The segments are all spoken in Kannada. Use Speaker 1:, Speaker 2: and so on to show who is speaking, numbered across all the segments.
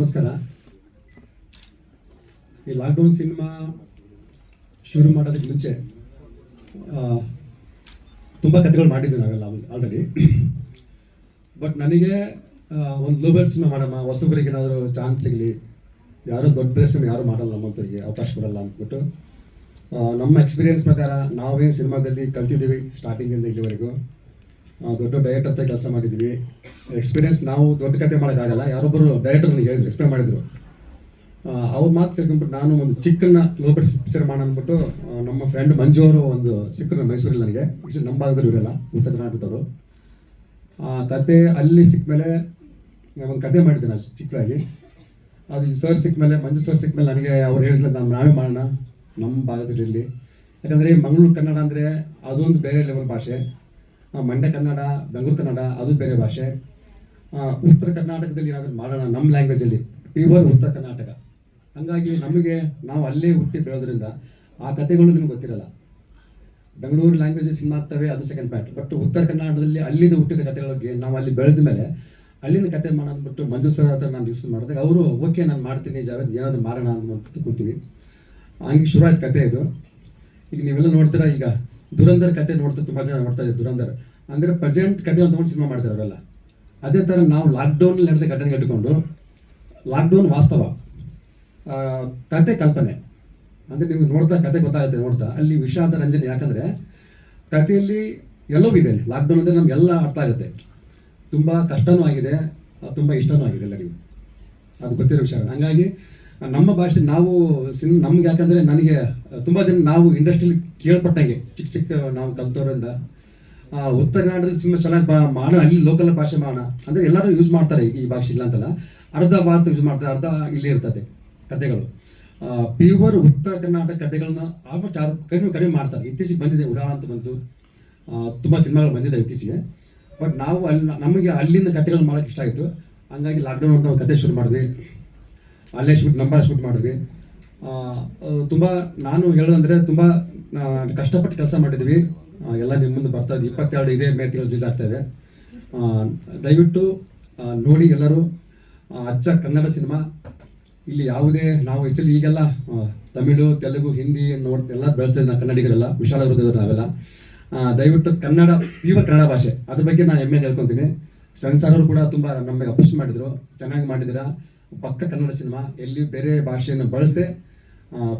Speaker 1: ನಮಸ್ಕಾರ. ಈ ಲಾಕ್ಡೌನ್ ಸಿನಿಮಾ ಶುರು ಮಾಡೋದಕ್ಕೆ ಮುಂಚೆ ತುಂಬ ಕಥೆಗಳು ಮಾಡಿದ್ವಿ ನಾವೆಲ್ಲ ಆಲ್ರೆಡಿ. ಬಟ್ ನನಗೆ ಒಂದು ಲೋ ಬಜೆಟ್ ಸಿನಿಮಾ ಮಾಡಮ್ಮ, ಹೊಸಬರಿಗೆ ಏನಾದರೂ ಚಾನ್ಸ್ ಸಿಗಲಿ, ಯಾರೋ ದೊಡ್ಡ ಬಜೆಟ್ ಸಿನಿಮಾ ಯಾರೂ ಮಾಡಲ್ಲ, ನಮ್ಮಂಥವ್ರಿಗೆ ಅವಕಾಶ ಕೊಡಲ್ಲ ಅಂದ್ಬಿಟ್ಟು ನಮ್ಮ ಎಕ್ಸ್ಪೀರಿಯನ್ಸ್ ಪ್ರಕಾರ ನಾವೇನು ಸಿನಿಮಾದಲ್ಲಿ ಕಲ್ತಿದ್ದೀವಿ ಸ್ಟಾರ್ಟಿಂಗಿಂದ ಇಲ್ಲಿವರೆಗೂ. ದೊಡ್ಡ ಡೈರೆಕ್ಟರ್ ಹತ್ರ ಕೆಲಸ ಮಾಡಿದ್ವಿ. ಎಕ್ಸ್ಪೀರಿಯನ್ಸ್ ನಾವು ದೊಡ್ಡ ಕತೆ ಮಾಡೋಕ್ಕಾಗಲ್ಲ. ಯಾರೊಬ್ಬರು ಡೈರೆಕ್ಟರ್ ನನಗೆ ಹೇಳಿದ್ರು, ಎಕ್ಸ್ಪ್ಲೇನ್ ಮಾಡಿದರು. ಅವ್ರ ಮಾತು ಕೇಳ್ಕೊಂಡ್ಬಿಟ್ಟು ನಾನು ಒಂದು ಚಿಕ್ಕನ್ನ ಲೋ ಬಜೆಟ್ ಪಿಕ್ಚರ್ ಮಾಡೋಣ ಅಂದ್ಬಿಟ್ಟು ನಮ್ಮ ಫ್ರೆಂಡ್ ಮಂಜು ಅವರು ಒಂದು ಸಿಕ್ಕರು ಮೈಸೂರಲ್ಲಿ ನನಗೆ. ಆ್ಯಕ್ಚುಲಿ ನಮ್ಮ ಭಾಗದಲ್ಲಿ ಇವರೆಲ್ಲ ಉತ್ತರ ಕರ್ನಾಟಕದವರು. ಕತೆ ಅಲ್ಲಿ ಸಿಕ್ಕಮೇಲೆ ಒಂದು ಕತೆ ಮಾಡಿದ್ದೆ ನಾನು ಚಿಕ್ಕದಾಗಿ. ಅದು ಸರ್ ಸಿಕ್ಕಮೇಲೆ, ಮಂಜು ಸರ್ ಸಿಕ್ಕಮೇಲೆ ನನಗೆ ಅವ್ರು ಹೇಳಿದ್ರು ನಾವೇ ಮಾಡೋಣ ನಮ್ಮ ಭಾಗದಲ್ಲಿ. ಯಾಕಂದರೆ ಮಂಗಳೂರು ಕನ್ನಡ ಅಂದರೆ ಅದೊಂದು ಬೇರೆ ಲೆವೆಲ್ ಭಾಷೆ, ಮಂಡ್ಯ ಕನ್ನಡ, ಬೆಂಗಳೂರು ಕನ್ನಡ ಅದು ಬೇರೆ ಭಾಷೆ. ಉತ್ತರ ಕರ್ನಾಟಕದಲ್ಲಿ ಏನಾದರೂ ಮಾಡೋಣ ನಮ್ಮ ಲ್ಯಾಂಗ್ವೇಜಲ್ಲಿ, ಪ್ಯೂರ್ ಉತ್ತರ ಕರ್ನಾಟಕ. ಹಾಗಾಗಿ ನಾವು ಅಲ್ಲೇ ಹುಟ್ಟಿ ಬೆಳೆದ್ರಿಂದ ಆ ಕಥೆಗಳು ನಿಮ್ಗೆ ಗೊತ್ತಿರಲ್ಲ. ಬೆಂಗಳೂರು ಲ್ಯಾಂಗ್ವೇಜ್ ಸಿನಿಮಾ ಆಗ್ತವೆ, ಅದು ಸೆಕೆಂಡ್ ಪಾಯಿಂಟ್. ಬಟ್ ಉತ್ತರ ಕನ್ನಡದಲ್ಲಿ ಅಲ್ಲಿಂದ ಹುಟ್ಟಿದ ಕಥೆಗಳಿಗೆ ನಾವು ಅಲ್ಲಿ ಬೆಳೆದ ಮೇಲೆ ಅಲ್ಲಿಂದ ಕತೆ ಮಾಡೋದ್ಬಿಟ್ಟು ಮಂಜು ಸರ್ ಹತ್ರ ನಾನು ಡಿಸ್ಕಸ್ ಮಾಡಿದಾಗ ಅವರು ಓಕೆ ನಾನು ಮಾಡ್ತೀನಿ ಜಾವೇದ್, ಏನಾದರೂ ಮಾಡೋಣ ಅಂತ ಕೂತೀವಿ. ಹಂಗೆ ಶುರು ಆಯ್ತು ಕತೆ ಇದು. ಈಗ ನೀವೆಲ್ಲ ನೋಡ್ತೀರಾ, ಈಗ ದುರಂಧರ್ ಕತೆ ತುಂಬ ಜನ ನೋಡ್ತಾ ಇದ್ದಾರೆ. ದುರಂಧರ್ ಅಂದರೆ ಪ್ರೆಸೆಂಟ್ ಕತೆ ತೊಗೊಂಡು ಸಿನಿಮಾ ಮಾಡ್ತಾರೆ ಅವರೆಲ್ಲ. ಅದೇ ಥರ ನಾವು ಲಾಕ್ಡೌನಲ್ಲಿ ನಡೆದ ಘಟನೆ ಇಟ್ಕೊಂಡು, ಲಾಕ್ಡೌನ್ ವಾಸ್ತವ, ಕತೆ ಕಲ್ಪನೆ ಅಂದರೆ ನಿಮ್ಗೆ ಕತೆ ಗೊತ್ತಾಗುತ್ತೆ ನೋಡ್ತಾ. ಅಲ್ಲಿ ವಿಷಾದ ರಂಜನೆ, ಯಾಕಂದರೆ ಕಥೆಯಲ್ಲಿ ಎಲ್ಲವೂ ಇದೆ. ಲಾಕ್ಡೌನ್ ಅಂದರೆ ನಮಗೆಲ್ಲ ಅರ್ಥ ಆಗುತ್ತೆ. ತುಂಬ ಕಷ್ಟನೂ ಆಗಿದೆ, ತುಂಬ ಇಷ್ಟನೂ ಆಗಿದೆ ಎಲ್ಲರಿಗೂ, ಅದು ಗೊತ್ತಿರೋ ವಿಷಯ. ಹಾಗಾಗಿ ನಮ್ಮ ಭಾಷೆ ನಾವು ನಮ್ಗೆ, ಯಾಕಂದರೆ ನನಗೆ ತುಂಬ ಜನ ನಾವು ಇಂಡಸ್ಟ್ರಿಯಲ್ಲಿ ಕೇಳ್ಪಟ್ಟಂಗೆ ಚಿಕ್ಕ ನಾವು ಕಲ್ತೋರಿಂದ ಉತ್ತರ ಕನ್ನಡದಲ್ಲಿ ಸಿನಿಮಾ ಚೆನ್ನಾಗಿ ಮಾಡೋಣ, ಅಲ್ಲಿ ಲೋಕಲ್ ಭಾಷೆ ಮಾಡೋಣ ಅಂದರೆ ಎಲ್ಲರೂ ಯೂಸ್ ಮಾಡ್ತಾರೆ ಈ ಭಾಷೆ, ಇಲ್ಲ ಅಂತಲ್ಲ. ಅರ್ಧ ಭಾರತ ಯೂಸ್ ಮಾಡ್ತಾರೆ, ಅರ್ಧ ಇಲ್ಲಿ ಇರ್ತದೆ ಕಥೆಗಳು. ಪ್ಯೂರ್ ಉತ್ತರ ಕರ್ನಾಟಕ ಕಥೆಗಳನ್ನ ಆಲ್ಮೋಸ್ಟ್ ಯಾರು ಕಡಿಮೆ ಮಾಡ್ತಾರೆ. ಇತ್ತೀಚೆಗೆ ಬಂದಿದೆ ಉಡಾಳ ಅಂತ ಬಂತು, ತುಂಬ ಸಿನಿಮಾಗಳು ಬಂದಿದೆ ಇತ್ತೀಚೆಗೆ. ಬಟ್ ನಾವು ನಮಗೆ ಅಲ್ಲಿಂದ ಕಥೆಗಳನ್ನ ಮಾಡೋಕ್ಕೆ ಇಷ್ಟ ಆಯಿತು. ಹಂಗಾಗಿ ಲಾಕ್ಡೌನ್ ಅಂತ ಒಂದು ಕತೆ ಶುರು ಮಾಡಿದ್ವಿ, ಅಲ್ಲೇ ಶೂಟ್ ಮಾಡಿದ್ವಿ. ತುಂಬ ನಾನು ಹೇಳೋದಂದರೆ ತುಂಬ ಕಷ್ಟಪಟ್ಟು ಕೆಲಸ ಮಾಡಿದ್ವಿ. ಎಲ್ಲ ನಿಮ್ಮ ಮುಂದೆ ಬರ್ತಾ ಇದೆ. 22 ಇದೇ ಮೇ ತಿಂಗಳು ರಿಲೀಸ್ ಆಗ್ತಾಯಿದೆ. ದಯವಿಟ್ಟು ನೋಡಿ ಎಲ್ಲರೂ. ಅಚ್ಚ ಕನ್ನಡ ಸಿನಿಮಾ ಇಲ್ಲಿ ಯಾವುದೇ, ನಾವು ಆ್ಯಕ್ಚುಲಿ ಈಗೆಲ್ಲ ತಮಿಳು, ತೆಲುಗು, ಹಿಂದಿ ಎಲ್ಲ ಬೆಳೆಸ್ತಾ ಇದ್ದೀವಿ ನಾವು ಕನ್ನಡಿಗರೆಲ್ಲ, ವಿಶಾಲ ಹೃದಯದವರು ನಾವೆಲ್ಲ. ದಯವಿಟ್ಟು ಕನ್ನಡ, ಪ್ಯೂರ್ ಕನ್ನಡ ಭಾಷೆ, ಅದ್ರ ಬಗ್ಗೆ ನಾನು ಹೆಮ್ಮೆ ಹೇಳ್ಕೊತೀನಿ. ಸೆನ್ಸಾರ್ ಅವರು ಕೂಡ ತುಂಬ ನಮಗೆ ಅಪ್ರೋಚ್ ಮಾಡಿದರು, ಚೆನ್ನಾಗಿ ಮಾಡಿದ್ದೀರಾ, ಪಕ್ಕ ಕನ್ನಡ ಸಿನಿಮಾ, ಎಲ್ಲಿ ಬೇರೆ ಭಾಷೆಯನ್ನು ಬಳಸದೆ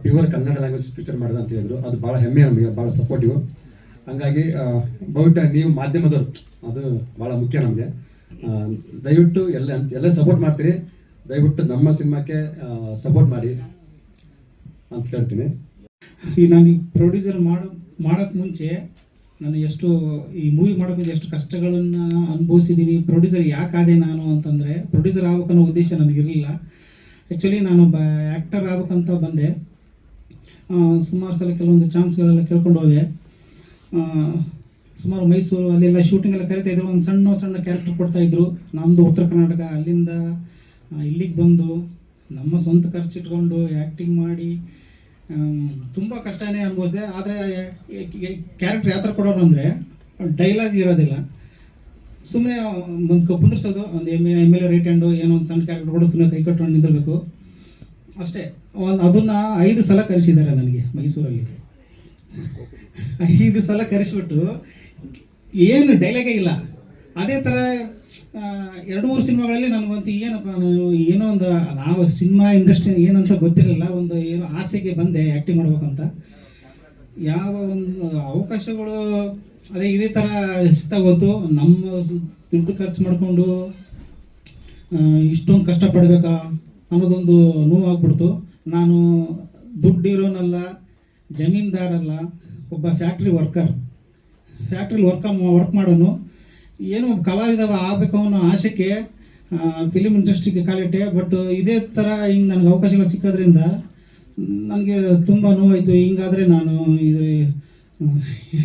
Speaker 1: ಪ್ಯೂರ್ ಕನ್ನಡ ಲ್ಯಾಂಗ್ವೇಜ್ ಪಿಕ್ಚರ್ ಮಾಡಿದೆ ಅಂತ ಹೇಳಿದ್ರು. ಅದು ಭಾಳ ಹೆಮ್ಮೆ, ನಮಗೆ ಭಾಳ ಸಪೋರ್ಟಿವ್. ಹಾಗಾಗಿ ಬಹುಶಃ ನೀವು ಮಾಧ್ಯಮದವರು, ಅದು ಭಾಳ ಮುಖ್ಯ ನಮಗೆ. ದಯವಿಟ್ಟು ಎಲ್ಲ ಸಪೋರ್ಟ್ ಮಾಡ್ತೀರಿ. ದಯವಿಟ್ಟು ನಮ್ಮ ಸಿನಿಮಾಕ್ಕೆ ಸಪೋರ್ಟ್ ಮಾಡಿ ಅಂತ ಕೇಳ್ತೀನಿ.
Speaker 2: ನಾನು ಈ ಪ್ರೊಡ್ಯೂಸರ್ ಮಾಡೋಕ್ಕೆ ಮುಂಚೆ ನಾನು ಈ ಮೂವಿ ಮಾಡೋಕ್ಕೆ ಮುಂಚೆ ಎಷ್ಟು ಕಷ್ಟಗಳನ್ನು ಅನುಭವಿಸಿದ್ದೀನಿ. ಪ್ರೊಡ್ಯೂಸರ್ ಯಾಕಾದೆ ನಾನು ಅಂತಂದರೆ, ಪ್ರೊಡ್ಯೂಸರ್ ಆಗ್ಬೇಕನ್ನೋ ಉದ್ದೇಶ ನನಗಿರಲಿಲ್ಲ. ಆ್ಯಕ್ಚುಲಿ ನಾನೊಬ್ಬ ಆ್ಯಕ್ಟರ್ ಆಗ್ಬೇಕಂತ ಬಂದೆ. ಸುಮಾರು ಸಲ ಕೆಲವೊಂದು ಚಾನ್ಸ್ಗಳೆಲ್ಲ ಕೇಳ್ಕೊಂಡು ಹೋದೆ. ಸುಮಾರು ಮೈಸೂರು ಅಲ್ಲೆಲ್ಲ ಶೂಟಿಂಗ್ ಎಲ್ಲ ಕರಿತಾಯಿದ್ರು, ಒಂದು ಸಣ್ಣ ಕ್ಯಾರೆಕ್ಟರ್ ಕೊಡ್ತಾಯಿದ್ರು. ನಮ್ಮದು ಉತ್ತರ ಕರ್ನಾಟಕ, ಅಲ್ಲಿಂದ ಇಲ್ಲಿಗೆ ಬಂದು ನಮ್ಮ ಸ್ವಂತ ಖರ್ಚಿಟ್ಕೊಂಡು ಆ್ಯಕ್ಟಿಂಗ್ ಮಾಡಿ ತುಂಬ ಕಷ್ಟನೇ ಅನುಭವಿಸಿದೆ. ಆದರೆ ಕ್ಯಾರೆಕ್ಟರ್ ಯಾವ ಥರ ಕೊಡೋರು ಅಂದರೆ, ಡೈಲಾಗ್ ಇರೋದಿಲ್ಲ, ಸುಮ್ಮನೆ ಒಂದು ಕುಂದ್ರಿಸೋದು, ಒಂದು M L A right hand, ಏನೋ ಒಂದು ಸಣ್ಣ ಕ್ಯಾರೆಕ್ಟರ್ ಕೊಡೋದು, ಕೈ ಕಟ್ಕೊಂಡು ನಿಂದಿರಬೇಕು ಅಷ್ಟೇ. ಅದನ್ನು 5 ಸಲ ಕರೆಸಿದ್ದಾರೆ ನನಗೆ ಮೈಸೂರಲ್ಲಿ. 5 ಸಲ ಕರೆಸಿಬಿಟ್ಟು ಏನು ಡೈಲಾಗೇ ಇಲ್ಲ. ಅದೇ ಥರ 2-3 ಸಿನಿಮಾಗಳಲ್ಲಿ ನನಗಂತೂ ನಾವು ಸಿನಿಮಾ ಇಂಡಸ್ಟ್ರಿ ಏನಂತ ಗೊತ್ತಿರಲಿಲ್ಲ. ಏನೋ ಆಸೆಗೆ ಬಂದೆ ಆ್ಯಕ್ಟಿಂಗ್ ಮಾಡ್ಬೇಕಂತ. ಯಾವ ಒಂದು ಅವಕಾಶಗಳು ಇದೇ ಥರ ಸಿಗ್ತಾಗೋತು. ನಮ್ಮ ದುಡ್ಡು ಖರ್ಚು ಮಾಡಿಕೊಂಡು ಇಷ್ಟೊಂದು ಕಷ್ಟಪಡಬೇಕಾ ಅನ್ನೋದೊಂದು ನೋವಾಗ್ಬಿಡ್ತು. ನಾನು ದುಡ್ಡಿರೋನಲ್ಲ, ಜಮೀನ್ದಾರಲ್ಲ, ಒಬ್ಬ ಫ್ಯಾಕ್ಟ್ರಿ ವರ್ಕ್ ಮಾಡೋನು. ಏನೋ ಕಲಾವಿದ ಆಗಬೇಕು ಅನ್ನೋ ಆಸೆಗೆ ಫಿಲಿಮ್ ಇಂಡಸ್ಟ್ರಿಗೆ ಕಾಲಿಟ್ಟೆ. ಬಟ್ ಇದೇ ಥರ ಹಿಂಗೆ ನನಗೆ ಅವಕಾಶಗಳು ಸಿಕ್ಕೋದ್ರಿಂದ ನನಗೆ ತುಂಬ ನೋವಾಯಿತು. ಹಿಂಗಾದರೆ ನಾನು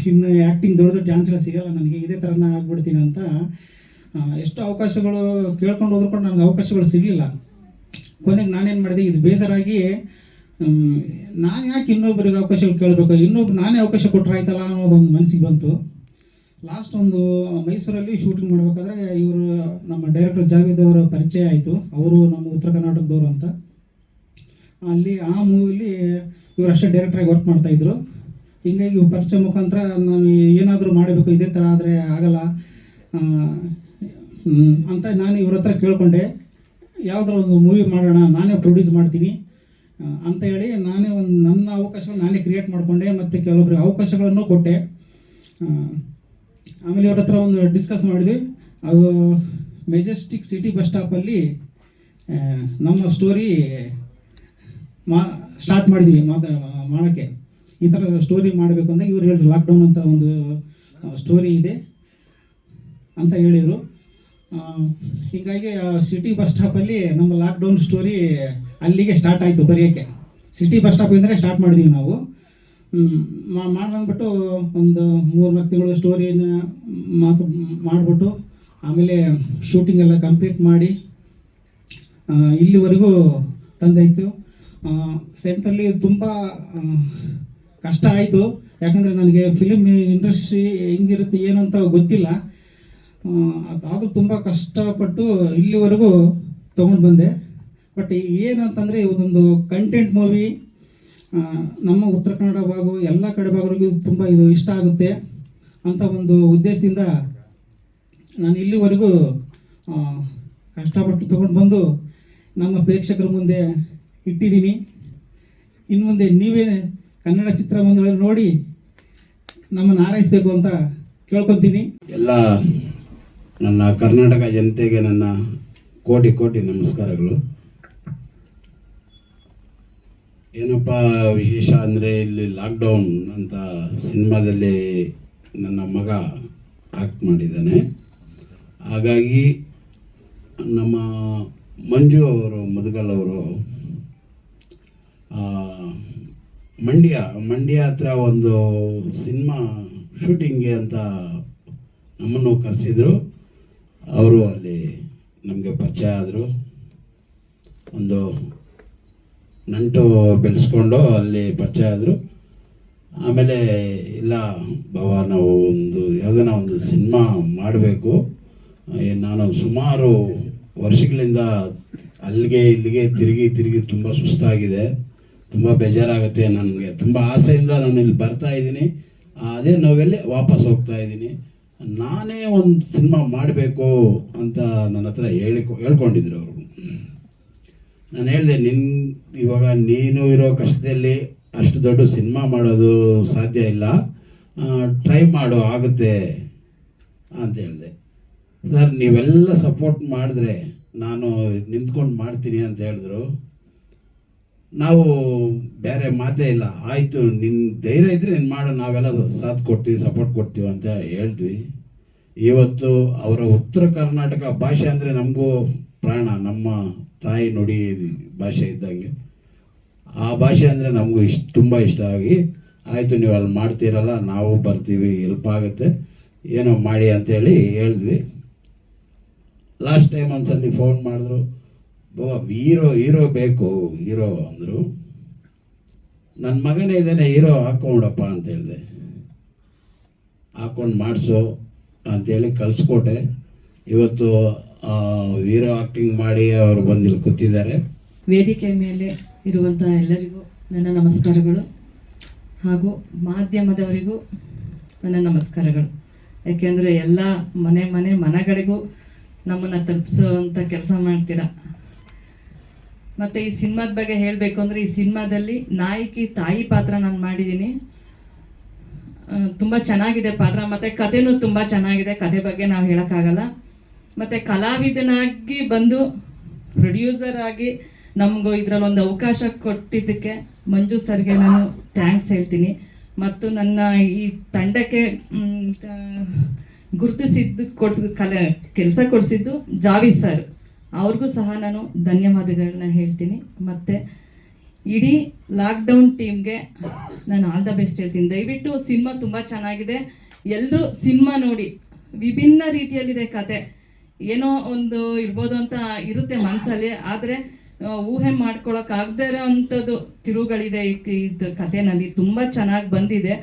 Speaker 2: ಇನ್ನು ಆ್ಯಕ್ಟಿಂಗ್ ದೊಡ್ಡ ಚಾನ್ಸ್ಗಳು ಸಿಗೋಲ್ಲ ನನಗೆ, ಇದೇ ಥರನ ಆಗ್ಬಿಡ್ತೀನಿ ಅಂತ ಎಷ್ಟು ಅವಕಾಶಗಳು ಕೇಳ್ಕೊಂಡು ಹೋದ್ರು ಕೂಡ ನನಗೆ ಅವಕಾಶಗಳು ಸಿಗಲಿಲ್ಲ. ಕೊನೆಗೆ ನಾನೇನು ಮಾಡಿದೆ, ಇದು ಬೇಸರಾಗಿ ನಾನು ಯಾಕೆ ಇನ್ನೊಬ್ಬರಿಗೆ ಅವಕಾಶಗಳು ಕೇಳಬೇಕು, ನಾನೇ ಅವಕಾಶ ಕೊಟ್ಟರೆ ಆಯ್ತಲ್ಲ ಅನ್ನೋದೊಂದು ಮನಸ್ಸಿಗೆ ಬಂತು. ಲಾಸ್ಟ್ ಒಂದು ಮೈಸೂರಲ್ಲಿ ಶೂಟಿಂಗ್ ಮಾಡಬೇಕಾದ್ರೆ ಇವರು ನಮ್ಮ ಡೈರೆಕ್ಟರ್ ಜಾವೇದ್ ಅವರ ಪರಿಚಯ ಆಯಿತು. ಅವರು ನಮ್ಮ ಉತ್ತರ ಕರ್ನಾಟಕದವರು ಅಂತ. ಅಲ್ಲಿ ಆ ಮೂವಿಲಿ ಇವರು ಅಷ್ಟೇ ಡೈರೆಕ್ಟ್ರಾಗಿ ವರ್ಕ್ ಮಾಡ್ತಾಯಿದ್ರು. ಹೀಗಾಗಿ ಪರಿಚಯ ಮುಖಾಂತರ ನಾನು ಏನಾದರೂ ಮಾಡಬೇಕು, ಇದೇ ಥರ ಆದರೆ ಆಗಲ್ಲ ಅಂತ ನಾನು ಇವ್ರ ಹತ್ರ ಕೇಳಿಕೊಂಡೆ. ಯಾವುದಾರ ಒಂದು ಮೂವಿ ಮಾಡೋಣ, ನಾನೇ ಪ್ರೊಡ್ಯೂಸ್ ಮಾಡ್ತೀನಿ ಅಂತ ಹೇಳಿ ನಾನೇ ಒಂದು ನನ್ನ ಅವಕಾಶವನ್ನು ನಾನೇ ಕ್ರಿಯೇಟ್ ಮಾಡಿಕೊಂಡೆ ಮತ್ತು ಕೆಲವೊಬ್ಬರಿಗೆ ಅವಕಾಶಗಳನ್ನು ಕೊಟ್ಟೆ. ಆಮೇಲೆ ಇವ್ರ ಹತ್ರ ಒಂದು ಡಿಸ್ಕಸ್ ಮಾಡಿದ್ವಿ. ಅದು ಮೆಜೆಸ್ಟಿಕ್ ಸಿಟಿ ಬಸ್ ಸ್ಟಾಪಲ್ಲಿ ನಮ್ಮ ಸ್ಟೋರಿ ಸ್ಟಾರ್ಟ್ ಮಾಡಿದ್ವಿ ಮಾಡೋಕ್ಕೆ. ಈ ಥರ ಸ್ಟೋರಿ ಮಾಡಬೇಕು ಅಂತ ಇವ್ರು ಹೇಳಿದ್ರು. ಲಾಕ್ಡೌನ್ ಅಂತ ಒಂದು ಸ್ಟೋರಿ ಇದೆ ಅಂತ ಹೇಳಿದರು. ಹೀಗಾಗಿ ಸಿಟಿ ಬಸ್ ಸ್ಟಾಪಲ್ಲಿ ನಮ್ಮ ಲಾಕ್ಡೌನ್ ಸ್ಟೋರಿ ಅಲ್ಲಿಗೆ ಸ್ಟಾರ್ಟ್ ಆಯಿತು ಬರೆಯೋಕ್ಕೆ. ಸಿಟಿ ಬಸ್ ಸ್ಟಾಪಿಂದಲೇ ಸ್ಟಾರ್ಟ್ ಮಾಡಿದ್ವಿ ನಾವು. ಮಾಡ್ಬಿಟ್ಟು ಒಂದು 3-4 ತಿಂಗಳು ಸ್ಟೋರಿನ ಮಾಡಿಬಿಟ್ಟು ಆಮೇಲೆ ಶೂಟಿಂಗ್ ಎಲ್ಲ ಕಂಪ್ಲೀಟ್ ಮಾಡಿ ಇಲ್ಲಿವರೆಗೂ ತಂದಾಯಿತು. ಸೆಂಟ್ರಲ್ಲಿ ತುಂಬ ಕಷ್ಟ ಆಯಿತು. ಯಾಕಂದರೆ ನನಗೆ ಫಿಲಿಮ್ ಇಂಡಸ್ಟ್ರಿ ಹೆಂಗಿರುತ್ತೆ ಏನಂತ ಗೊತ್ತಿಲ್ಲ. ಅದಾದರೂ ತುಂಬ ಕಷ್ಟಪಟ್ಟು ಇಲ್ಲಿವರೆಗೂ ತೊಗೊಂಡು ಬಂದೆ. ಬಟ್ ಏನಂತಂದರೆ ಇದೊಂದು ಕಂಟೆಂಟ್ ಮೂವಿ ನಮ್ಮ ಉತ್ತರ ಕನ್ನಡ ಭಾಗ ಎಲ್ಲ ಕಡೆ ಭಾಗರಿಗೂ ತುಂಬ ಇದು ಇಷ್ಟ ಆಗುತ್ತೆ ಅಂತ ಒಂದು ಉದ್ದೇಶದಿಂದ ನಾನು ಇಲ್ಲಿವರೆಗೂ ಕಷ್ಟಪಟ್ಟು ತೊಗೊಂಡು ಬಂದು ನಮ್ಮ ಪ್ರೇಕ್ಷಕರ ಮುಂದೆ ಇಟ್ಟಿದ್ದೀನಿ. ಇನ್ನು ಮುಂದೆ ನೀವೇ ಕನ್ನಡ ಚಿತ್ರಮಂದಿರಗಳಲ್ಲಿ ನೋಡಿ ನಮ್ಮನ್ನು ಆರೈಸಬೇಕು ಅಂತ ಕೇಳ್ಕೊತೀನಿ.
Speaker 3: ಎಲ್ಲ ನನ್ನ ಕರ್ನಾಟಕ ಜನತೆಗೆ ನನ್ನ ಕೋಟಿ ಕೋಟಿ ನಮಸ್ಕಾರಗಳು. ಏನಪ್ಪ ವಿಶೇಷ ಅಂದರೆ ಇಲ್ಲಿ ಲಾಕ್ಡೌನ್ ಅಂತ ಸಿನಿಮಾದಲ್ಲಿ ನನ್ನ ಮಗ ಆ್ಯಕ್ಟ್ ಮಾಡಿದ್ದಾನೆ. ಹಾಗಾಗಿ ನಮ್ಮ ಮಂಜು ಅವರು ಮುದಗಲ್ ಅವರು ಮಂಡ್ಯ ಹತ್ರ ಒಂದು ಸಿನಿಮಾ ಶೂಟಿಂಗ್ಗೆ ಅಂತ ನಮ್ಮನ್ನು ಕರೆಸಿದರು. ಅವರು ಅಲ್ಲಿ ನಮಗೆ ಪರಿಚಯ ಆದರು. ಒಂದು ನಂಟು ಬೆಳೆಸ್ಕೊಂಡು ಅಲ್ಲಿ ಪರಿಚಯ ಆದರು. ಆಮೇಲೆ ಇಲ್ಲ ಬಾವ, ನಾವು ಯಾವುದನ್ನ ಒಂದು ಸಿನಿಮಾ ಮಾಡಬೇಕು. ನಾನು ಸುಮಾರು ವರ್ಷಗಳಿಂದ ಅಲ್ಲಿಗೆ ಇಲ್ಲಿಗೆ ತಿರುಗಿ ತುಂಬ ಸುಸ್ತಾಗಿದೆ, ತುಂಬ ಬೇಜಾರಾಗುತ್ತೆ. ನನಗೆ ತುಂಬ ಆಸೆಯಿಂದ ನಾನು ಇಲ್ಲಿ ಬರ್ತಾ ಇದ್ದೀನಿ. ಅದೇ ನೋವೆಲ್ಲಿ ವಾಪಸ್ ಹೋಗ್ತಾ ಇದ್ದೀನಿ. ನಾನೇ ಒಂದು ಸಿನಿಮಾ ಮಾಡಬೇಕು ಅಂತ ನನ್ನ ಹತ್ರ ಹೇಳ್ಕೊಂಡಿದ್ರು ಅವರು. ನಾನು ಹೇಳಿದೆ, ಇವಾಗ ನೀನು ಇರೋ ಕಷ್ಟದಲ್ಲಿ ಅಷ್ಟು ದೊಡ್ಡ ಸಿನಿಮಾ ಮಾಡೋದು ಸಾಧ್ಯ ಇಲ್ಲ, ಟ್ರೈ ಮಾಡು, ಆಗುತ್ತೆ ಅಂತ ಹೇಳಿದೆ. ಸರ್, ನೀವೆಲ್ಲ ಸಪೋರ್ಟ್ ಮಾಡಿದ್ರೆ ನಾನು ನಿಂತ್ಕೊಂಡು ಮಾಡ್ತೀನಿ ಅಂತ ಹೇಳಿದ್ರು. ನಾವು ಬೇರೆ ಮಾತೇ ಇಲ್ಲ, ಆಯಿತು ನಿನ್ನ ಧೈರ್ಯ ಇದ್ದರೆ ನೀನು ಮಾಡು, ನಾವೆಲ್ಲ ಸಾಥ್ ಕೊಡ್ತೀವಿ, ಸಪೋರ್ಟ್ ಕೊಡ್ತೀವಿ ಅಂತ ಹೇಳಿದ್ವಿ. ಇವತ್ತು ಅವರ ಉತ್ತರ ಕರ್ನಾಟಕ ಭಾಷೆ ಅಂದರೆ ನಮಗೂ ಪ್ರಾಣ, ನಮ್ಮ ತಾಯಿ ನುಡಿ ಭಾಷೆ ಇದ್ದಂಗೆ. ಆ ಭಾಷೆ ಅಂದರೆ ನಮಗೂ ತುಂಬ ಇಷ್ಟ ಆಗಿ, ಆಯಿತು ನೀವು ಅಲ್ಲಿ ಮಾಡ್ತೀರಲ್ಲ, ನಾವು ಬರ್ತೀವಿ, ಹೆಲ್ಪ್ ಆಗುತ್ತೆ, ಏನೋ ಮಾಡಿ ಅಂತೇಳಿ ಹೇಳಿದ್ವಿ. ಲಾಸ್ಟ್ ಟೈಮ್ ಒಂದ್ಸಲಿ ಫೋನ್ ಮಾಡಿದ್ರು, ಬಾಬಾ ಹೀರೋ ಬೇಕು ಅಂದರು. ನನ್ನ ಮಗನೇ ಇದ್ದಾನೆ, ಹೀರೋ ಹಾಕ್ಕೊಂಡಪ್ಪ ಅಂತ ಹೇಳಿದೆ. ಹಾಕ್ಕೊಂಡು ಮಾಡಿಸು ಅಂಥೇಳಿ ಕಳಿಸ್ಕೊಟ್ಟೆ. ಇವತ್ತು ಹೀರೋ ಆ್ಯಕ್ಟಿಂಗ್ ಮಾಡಿ ಅವರು ಬಂದು ಇಲ್ಲಿ ಕೂತಿದ್ದಾರೆ.
Speaker 4: ವೇದಿಕೆ ಮೇಲೆ ಇರುವಂಥ ಎಲ್ಲರಿಗೂ ನನ್ನ ನಮಸ್ಕಾರಗಳು, ಹಾಗೂ ಮಾಧ್ಯಮದವರಿಗೂ ನನ್ನ ನಮಸ್ಕಾರಗಳು. ಯಾಕೆಂದರೆ ಎಲ್ಲ ಮನೆಗಳಿಗೂ ನಮ್ಮನ್ನು ತಲುಪಿಸೋವಂಥ ಕೆಲಸ ಮಾಡ್ತೀರಾ. ಮತ್ತು ಈ ಸಿನಿಮಾದ ಬಗ್ಗೆ ಹೇಳಬೇಕು ಅಂದರೆ, ಈ ಸಿನಿಮಾದಲ್ಲಿ ನಾಯಕಿ ತಾಯಿ ಪಾತ್ರ ನಾನು ಮಾಡಿದ್ದೀನಿ. ತುಂಬ ಚೆನ್ನಾಗಿದೆ ಪಾತ್ರ, ಮತ್ತು ಕಥೆನೂ ತುಂಬ ಚೆನ್ನಾಗಿದೆ. ಕತೆ ಬಗ್ಗೆ ನಾವು ಹೇಳೋಕ್ಕಾಗಲ್ಲ. ಮತ್ತು ಕಲಾವಿದನಾಗಿ ಬಂದು ಪ್ರೊಡ್ಯೂಸರ್ ಆಗಿ ನಮಗೂ ಇದರಲ್ಲಿ ಒಂದು ಅವಕಾಶ ಕೊಟ್ಟಿದ್ದಕ್ಕೆ ಮಂಜು ಸರ್ಗೆ ನಾನು ಥ್ಯಾಂಕ್ಸ್ ಹೇಳ್ತೀನಿ. ಮತ್ತು ನನ್ನ ಈ ತಂಡಕ್ಕೆ ಗುರುತಿಸಿದ್ದು ಕೆಲಸ ಕೊಡಿಸಿದ್ದು ಜಾವೇದ್ ಸರ್, ಅವ್ರಿಗೂ ಸಹ ನಾನು ಧನ್ಯವಾದಗಳನ್ನ ಹೇಳ್ತೀನಿ. ಮತ್ತು ಇಡೀ ಲಾಕ್ಡೌನ್ ಟೀಮ್ಗೆ ನಾನು ಆಲ್ ದ ಬೆಸ್ಟ್ ಹೇಳ್ತೀನಿ. ದಯವಿಟ್ಟು ಸಿನಿಮಾ ತುಂಬ ಚೆನ್ನಾಗಿದೆ, ಎಲ್ಲರೂ ಸಿನಿಮಾ ನೋಡಿ. ವಿಭಿನ್ನ ರೀತಿಯಲ್ಲಿದೆ ಕತೆ, ಏನೋ ಒಂದು ಇರ್ಬೋದು ಅಂತ ಇರುತ್ತೆ ಮನಸ್ಸಲ್ಲಿ, ಆದರೆ ಊಹೆ ಮಾಡ್ಕೊಳಕ್ಕಾಗದೇ ಇರೋ ಅಂಥದ್ದು ತಿರುವುಗಳಿದೆ ಇದು ಕಥೆನಲ್ಲಿ. ತುಂಬ ಚೆನ್ನಾಗಿ ಬಂದಿದೆ.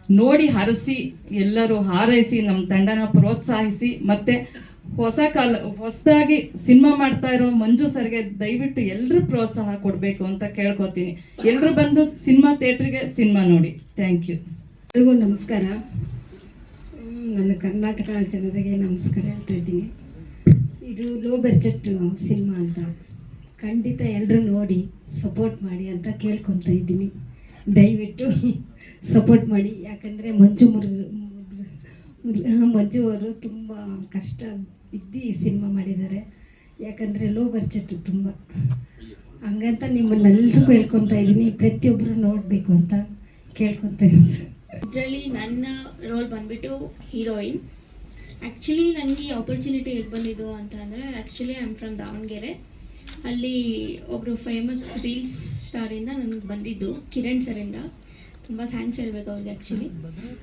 Speaker 4: ನೋಡಿ ಹರಸಿ ಎಲ್ಲರೂ ಹಾರೈಸಿ ನಮ್ಮ ತಂಡನ ಪ್ರೋತ್ಸಾಹಿಸಿ ಮತ್ತು ಹೊಸದಾಗಿ ಸಿನಿಮಾ ಮಾಡ್ತಾ ಇರೋ ಮಂಜು ಸರ್ಗೆ ದಯವಿಟ್ಟು ಎಲ್ಲರೂ ಪ್ರೋತ್ಸಾಹ ಕೊಡಬೇಕು ಅಂತ ಕೇಳ್ಕೊತೀನಿ. ಎಲ್ಲರೂ ಬಂದು ಸಿನಿಮಾ ಥಿಯೇಟ್ರಿಗೆ ಸಿನಿಮಾ ನೋಡಿ. Thank you.
Speaker 5: ಎಲ್ರಿಗೂ ನಮಸ್ಕಾರ. ನನ್ನ ಕರ್ನಾಟಕ ಜನತೆಗೆ ನಮಸ್ಕಾರ ಹೇಳ್ತಾ ಇದ್ದೀನಿ. ಇದು ಲೋ ಬಡ್ಜೆಟ್ ಸಿನಿಮಾ ಅಂತ ಖಂಡಿತ ಎಲ್ಲರೂ ನೋಡಿ ಸಪೋರ್ಟ್ ಮಾಡಿ ಅಂತ ಕೇಳ್ಕೊತಾ ಇದ್ದೀನಿ. ದಯವಿಟ್ಟು ಸಪೋರ್ಟ್ ಮಾಡಿ. ಯಾಕಂದರೆ ಮಂಜು ಅವರು ತುಂಬ ಕಷ್ಟ ಬಿದ್ದು ಈ ಸಿನಿಮಾ ಮಾಡಿದ್ದಾರೆ. ಯಾಕಂದರೆ ಲೋ ಬಡ್ಜೆಟ್ ತುಂಬ, ಹಂಗಂತ ನಿಮ್ಮನ್ನೆಲ್ಲರಿಗೂ ಹೇಳ್ಕೊತಾ ಇದ್ದೀನಿ, ಪ್ರತಿಯೊಬ್ಬರು ನೋಡಬೇಕು ಅಂತ ಕೇಳ್ಕೊತಾ ಇದ್ದೀನಿ ಸರ್.
Speaker 6: ಇದರಲ್ಲಿ ನನ್ನ ರೋಲ್ ಬಂದ್ಬಿಟ್ಟು ಹೀರೋಯಿನ್. ಆ್ಯಕ್ಚುಲಿ ನನಗೆ ಈ ಆಪರ್ಚುನಿಟಿ ಹೇಗೆ ಬಂದಿದ್ದು ಅಂತ ಅಂದರೆ, actually I am from Davanagere. ಅಲ್ಲಿ ಒಬ್ಬರು ಫೇಮಸ್ ರೀಲ್ಸ್ ಸ್ಟಾರಿಂದ ನನಗೆ ಬಂದಿದ್ದು, ಕಿರಣ್ ಸರಿಂದ. ತುಂಬ ಥ್ಯಾಂಕ್ಸ್ ಹೇಳ್ಬೇಕು ಅವ್ರಿಗೆ. ಆ್ಯಕ್ಚುಲಿ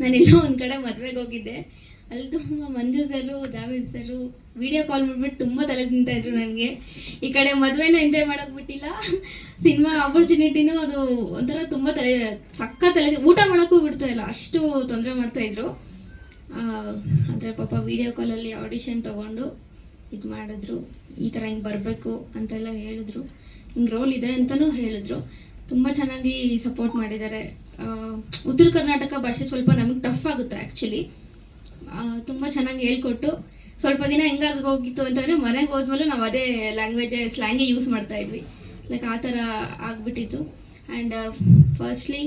Speaker 6: ನಾನೆಲ್ಲೋ ಒಂದು ಕಡೆ ಮದುವೆಗೆ ಹೋಗಿದ್ದೆ, ಅಲ್ಲಿ ತುಂಬ ಮಂಜು ಸರು, ಜಾವೇದ್ ಸರು ವಿಡಿಯೋ ಕಾಲ್ ಮಾಡಿಬಿಟ್ಟು ತುಂಬ ತಲೆ ತಿಂತಾಯಿದ್ರು ನನಗೆ. ಈ ಕಡೆ ಮದುವೆನೂ ಎಂಜಾಯ್ ಮಾಡೋಕೆ ಬಿಟ್ಟಿಲ್ಲ, ಸಿನಿಮಾ ಆಪರ್ಚುನಿಟಿನೂ ಅದು ಒಂಥರ ತುಂಬ ತಲೆ ಊಟ ಮಾಡೋಕ್ಕೂ ಬಿಡ್ತಾ ಇಲ್ಲ, ಅಷ್ಟು ತೊಂದರೆ ಮಾಡ್ತಾಯಿದ್ರು. ಅಂದರೆ ಪಾಪ ವಿಡಿಯೋ ಕಾಲಲ್ಲಿ ಆಡಿಷನ್ ತೊಗೊಂಡು ಇದು ಮಾಡಿದ್ರು, ಈ ಥರ ಹಿಂಗೆ ಬರಬೇಕು ಅಂತೆಲ್ಲ ಹೇಳಿದ್ರು, ಹಿಂಗೆ ರೋಲ್ ಇದೆ ಅಂತಲೂ ಹೇಳಿದ್ರು. ತುಂಬ ಚೆನ್ನಾಗಿ ಸಪೋರ್ಟ್ ಮಾಡಿದ್ದಾರೆ. ಉತ್ತರ ಕರ್ನಾಟಕ ಭಾಷೆ ಸ್ವಲ್ಪ ನಮಗೆ ಟಫ್ ಆಗುತ್ತೆ ಆ್ಯಕ್ಚುಲಿ. ತುಂಬ ಚೆನ್ನಾಗಿ ಹೇಳ್ಕೊಟ್ಟು ಸ್ವಲ್ಪ ದಿನ ಹೆಂಗಾಗಿ ಹೋಗಿತ್ತು ಅಂತಂದರೆ, ಮನೆಗೆ ಹೋದ್ಮೇಲೆ ನಾವು ಅದೇ ಸ್ಲ್ಯಾಂಗೇ ಯೂಸ್ ಮಾಡ್ತಾಯಿದ್ವಿ. ಲೈಕ್ ಆ ಥರ ಆಗಿಬಿಟ್ಟಿತ್ತು. And firstly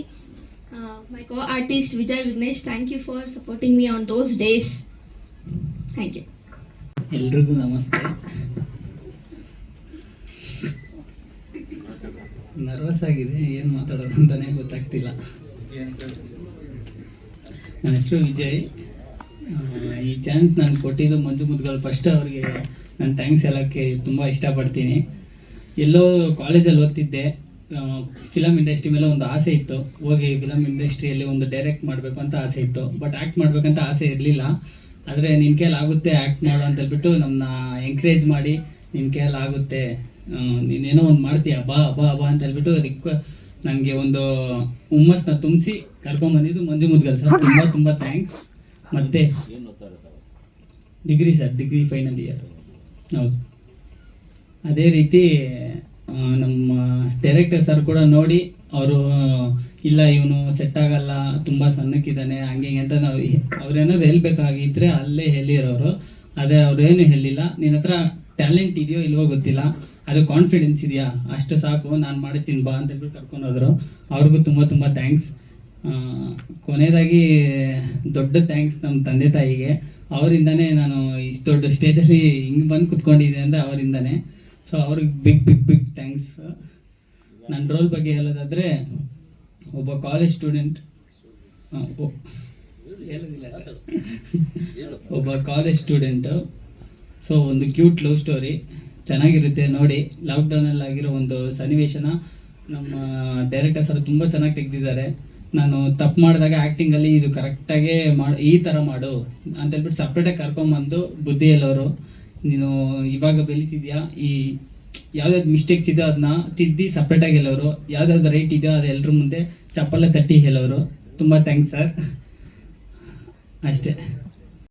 Speaker 6: my co artist Vijay Vignesh, thank you for supporting me on those days. Thank you.
Speaker 2: ಎಲ್ರಿಗೂ ನಮಸ್ತೆ. ನರ್ವಸ್ ಆಗಿದೆ, ಏನು ಮಾತಾಡೋದು ಅಂತಲೇ ಗೊತ್ತಾಗ್ತಿಲ್ಲ. ನನ್ನ ಹೆಸರು ವಿಜಯ್. ಈ ಚಾನ್ಸ್ ನಾನು ಕೊಟ್ಟಿದ್ದು ಮಂಜು ಮುದ್ಗಲ್ ಫಸ್ಟ್ ಅವ್ರಿಗೆ ನಾನು ಥ್ಯಾಂಕ್ಸ್ ಹೇಳೋಕ್ಕೆ ತುಂಬ ಇಷ್ಟಪಡ್ತೀನಿ. ಎಲ್ಲೋ ಕಾಲೇಜಲ್ಲಿ ಓದ್ತಿದ್ದೆ, ಫಿಲಮ್ ಇಂಡಸ್ಟ್ರಿ ಮೇಲೆ ಒಂದು ಆಸೆ ಇತ್ತು, ಹೋಗಿ ಫಿಲಮ್ ಇಂಡಸ್ಟ್ರಿಯಲ್ಲಿ ಒಂದು ಡೈರೆಕ್ಟ್ ಮಾಡಬೇಕು ಅಂತ ಆಸೆ ಇತ್ತು. ಬಟ್ ಆ್ಯಕ್ಟ್ ಮಾಡಬೇಕಂತ ಆಸೆ ಇರಲಿಲ್ಲ. ಆದರೆ ನಿನ್ನ ಕೈಯಲ್ಲಿ ಆಗುತ್ತೆ ಆ್ಯಕ್ಟ್ ಮಾಡು ಅಂತ ಹೇಳ್ಬಿಟ್ಟು ನಮ್ಮನ್ನ ಎಂಕರೇಜ್ ಮಾಡಿ, ನಿನ್ನ ಕೈಯಲ್ಲಿ ಆಗುತ್ತೆ, ನೀನೇನೋ ಒಂದು ಮಾಡ್ತೀಯ, ಬಾ ಬಾ ಬಾ ಅಂತ ಹೇಳ್ಬಿಟ್ಟು ನನಗೆ ಒಂದು ಹುಮ್ಮಸ್ನ ತುಂಬಿಸಿ ಕರ್ಕೊಂಬಂದಿದ್ದು ಮಂಜು ಮುದ್ಗಲ್ ಸರ್. ತುಂಬ ತುಂಬ ಥ್ಯಾಂಕ್ಸ್. ಮತ್ತು degree sir, degree final year. ಹೌದು. ಅದೇ ರೀತಿ ನಮ್ಮ ಡೈರೆಕ್ಟರ್ ಸರ್ ಕೂಡ ನೋಡಿ ಅವರು ಇಲ್ಲ ಇವನು ಸೆಟ್ ಆಗಲ್ಲ, ತುಂಬ ಸಣ್ಣಕ್ಕಿದ್ದಾನೆ, ಹಂಗೆ ಅಂತ ನಾವು ಅವ್ರೇನಾದ್ರು ಹೇಳ್ಬೇಕಾಗಿದ್ದರೆ ಅಲ್ಲೇ ಹೇಳಿರೋರು. ಅದೇ ಅವ್ರೇನು ಹೇಳಿಲ್ಲ, ನಿನ್ನ ಹತ್ರ ಟ್ಯಾಲೆಂಟ್ ಇದೆಯೋ ಇಲ್ವೋ ಗೊತ್ತಿಲ್ಲ, ಅದು ಕಾನ್ಫಿಡೆನ್ಸ್ ಇದೆಯಾ ಅಷ್ಟು ಸಾಕು, ನಾನು ಮಾಡಿಸ್ತೀನಿ ಬಾ ಅಂತ ಹೇಳ್ಬಿಟ್ಟು ಕರ್ಕೊಂಡು ಹೋದರು. ಅವ್ರಿಗೂ ತುಂಬ ತುಂಬ ಥ್ಯಾಂಕ್ಸ್. ಕೊನೆಯದಾಗಿ ದೊಡ್ಡ ಥ್ಯಾಂಕ್ಸ್ ನಮ್ಮ ತಂದೆ ತಾಯಿಗೆ. ಅವರಿಂದನೇ ನಾನು ಇಷ್ಟು ದೊಡ್ಡ ಸ್ಟೇಜಲ್ಲಿ ಹಿಂಗೆ ಬಂದು ಕುತ್ಕೊಂಡಿದ್ದೆ ಅಂದರೆ ಅವರಿಂದನೇ. ಸೊ ಅವ್ರಿಗೆ ಬಿಗ್ ಬಿಗ್ ಬಿಗ್ ಥ್ಯಾಂಕ್ಸ್. ನನ್ನ ರೋಲ್ ಬಗ್ಗೆ ಹೇಳೋದಾದರೆ, ಒಬ್ಬ ಕಾಲೇಜ್ ಸ್ಟೂಡೆಂಟ್, ಹೇಳೋದಿಲ್ಲ ಸರ್, ಒಬ್ಬ ಕಾಲೇಜ್ ಸ್ಟೂಡೆಂಟು. ಸೊ ಒಂದು ಕ್ಯೂಟ್ ಲವ್ ಸ್ಟೋರಿ ಚೆನ್ನಾಗಿರುತ್ತೆ ನೋಡಿ. ಲಾಕ್ಡೌನಲ್ಲಿ ಆಗಿರೋ ಒಂದು ಸನ್ನಿವೇಶನ ನಮ್ಮ ಡೈರೆಕ್ಟರ್ ಸರ್ ತುಂಬ ಚೆನ್ನಾಗಿ ತೆಗೆದಿದ್ದಾರೆ. ನಾನು ತಪ್ಪು ಮಾಡಿದಾಗ ಆ್ಯಕ್ಟಿಂಗಲ್ಲಿ ಇದು ಕರೆಕ್ಟಾಗಿ ಈ ಥರ ಮಾಡು ಅಂತ ಹೇಳ್ಬಿಟ್ಟು ಸಪ್ರೇಟಾಗಿ ಕರ್ಕೊಂಬಂದು ಬುದ್ಧಿ ಹೇಳೋರು. ನೀನು ಇವಾಗ ಬೆಳೀತಿದ್ಯಾ, ಈ ಯಾವ್ದಾವ್ದು ಮಿಸ್ಟೇಕ್ಸ್ ಇದೆಯೋ ಅದನ್ನ ತಿದ್ದಿ ಸಪ್ರೇಟಾಗಿ ಹೇಳೋರು, ಯಾವ್ದಾವ್ದು ರೈಟ್ ಇದೆಯೋ ಅದು ಎಲ್ಲರ ಮುಂದೆ ಚಪ್ಪಲ್ಲ ತಟ್ಟಿ ಹೇಳೋರು. ತುಂಬ ಥ್ಯಾಂಕ್ಸ್ ಸರ್. ಅಷ್ಟೇ.